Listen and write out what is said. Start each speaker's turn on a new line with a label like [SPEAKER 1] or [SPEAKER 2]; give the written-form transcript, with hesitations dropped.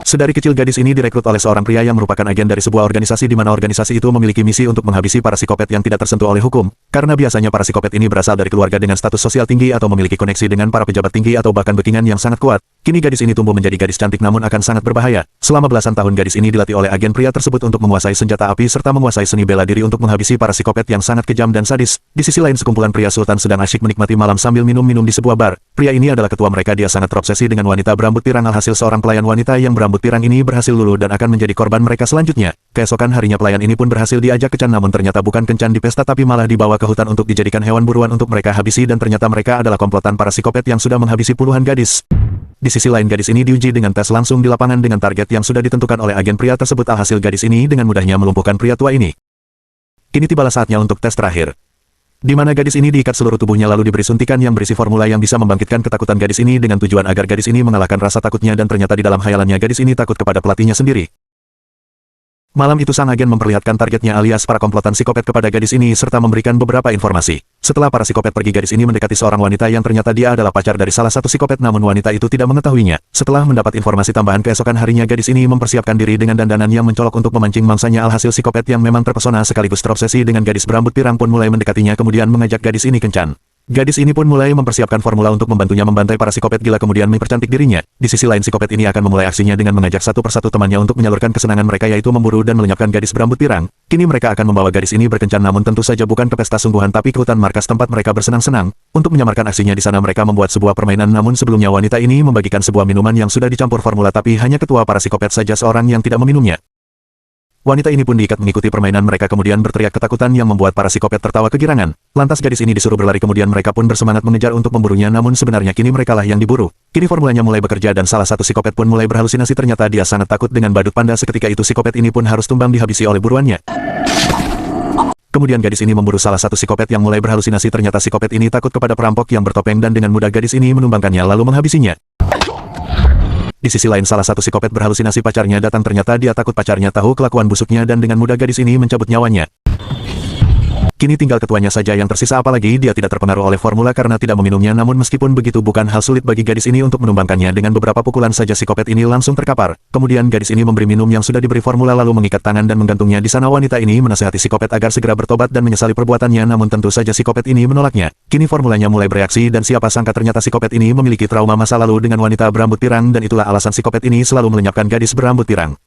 [SPEAKER 1] Sedari kecil gadis ini direkrut oleh seorang pria yang merupakan agen dari sebuah organisasi di mana organisasi itu memiliki misi untuk menghabisi para psikopat yang tidak tersentuh oleh hukum, karena biasanya para psikopat ini berasal dari keluarga dengan status sosial tinggi atau memiliki koneksi dengan para pejabat tinggi atau bahkan backingan yang sangat kuat. Kini gadis ini tumbuh menjadi gadis cantik namun akan sangat berbahaya. Selama belasan tahun gadis ini dilatih oleh agen pria tersebut untuk menguasai senjata api serta menguasai seni bela diri untuk menghabisi para psikopat yang sangat kejam dan sadis. Di sisi lain sekumpulan pria sultan sedang asyik menikmati malam sambil minum-minum di sebuah bar. Pria ini adalah ketua mereka. Dia sangat terobsesi dengan wanita berambut pirang. Alhasil seorang pelayan wanita yang berambut pirang ini berhasil luluh dan akan menjadi korban mereka selanjutnya. Keesokan harinya pelayan ini pun berhasil diajak kencan namun ternyata bukan kencan di pesta tapi malah dibawa ke hutan untuk dijadikan hewan buruan untuk mereka habisi dan ternyata mereka adalah komplotan para psikopat yang sudah menghabisi puluhan gadis. Di sisi lain gadis ini diuji dengan tes langsung di lapangan dengan target yang sudah ditentukan oleh agen pria tersebut. Alhasil gadis ini dengan mudahnya melumpuhkan pria tua ini. Kini tibalah saatnya untuk tes terakhir, di mana gadis ini diikat seluruh tubuhnya lalu diberi suntikan yang berisi formula yang bisa membangkitkan ketakutan gadis ini dengan tujuan agar gadis ini mengalahkan rasa takutnya dan ternyata di dalam khayalannya gadis ini takut kepada pelatihnya sendiri. Malam itu sang agen memperlihatkan targetnya alias para komplotan psikopat kepada gadis ini serta memberikan beberapa informasi. Setelah para psikopat pergi gadis ini mendekati seorang wanita yang ternyata dia adalah pacar dari salah satu psikopat namun wanita itu tidak mengetahuinya. Setelah mendapat informasi tambahan keesokan harinya gadis ini mempersiapkan diri dengan dandanan yang mencolok untuk memancing mangsanya. Alhasil psikopat yang memang terpesona sekaligus terobsesi dengan gadis berambut pirang pun mulai mendekatinya kemudian mengajak gadis ini kencan. Gadis ini pun mulai mempersiapkan formula untuk membantunya membantai para psikopat gila kemudian mempercantik dirinya. Di sisi lain psikopat ini akan memulai aksinya dengan mengajak satu persatu temannya untuk menyalurkan kesenangan mereka yaitu memburu dan melenyapkan gadis berambut pirang. Kini mereka akan membawa gadis ini berkencan namun tentu saja bukan ke pesta sungguhan tapi ke hutan markas tempat mereka bersenang-senang. Untuk menyamarkan aksinya di sana mereka membuat sebuah permainan namun sebelumnya wanita ini membagikan sebuah minuman yang sudah dicampur formula tapi hanya ketua para psikopat saja seorang yang tidak meminumnya. Wanita ini pun diikat mengikuti permainan mereka kemudian berteriak ketakutan yang membuat para psikopat tertawa kegirangan. Lantas gadis ini disuruh berlari kemudian mereka pun bersemangat mengejar untuk memburunya namun sebenarnya kini merekalah yang diburu. Kini formulanya mulai bekerja dan salah satu psikopat pun mulai berhalusinasi ternyata dia sangat takut dengan badut panda seketika itu psikopat ini pun harus tumbang dihabisi oleh buruannya. Kemudian gadis ini memburu salah satu psikopat yang mulai berhalusinasi ternyata psikopat ini takut kepada perampok yang bertopeng dan dengan mudah gadis ini menumbangkannya lalu menghabisinya. Di sisi lain salah satu psikopat berhalusinasi pacarnya datang ternyata dia takut pacarnya tahu kelakuan busuknya dan dengan mudah gadis ini mencabut nyawanya. Kini tinggal ketuanya saja yang tersisa apalagi dia tidak terpengaruh oleh formula karena tidak meminumnya namun meskipun begitu bukan hal sulit bagi gadis ini untuk menumbangkannya dengan beberapa pukulan saja psikopat ini langsung terkapar. Kemudian gadis ini memberi minum yang sudah diberi formula lalu mengikat tangan dan menggantungnya di sana. Wanita ini menasihati psikopat agar segera bertobat dan menyesali perbuatannya namun tentu saja psikopat ini menolaknya. Kini formulanya mulai bereaksi dan siapa sangka ternyata psikopat ini memiliki trauma masa lalu dengan wanita berambut pirang dan itulah alasan psikopat ini selalu melenyapkan gadis berambut pirang.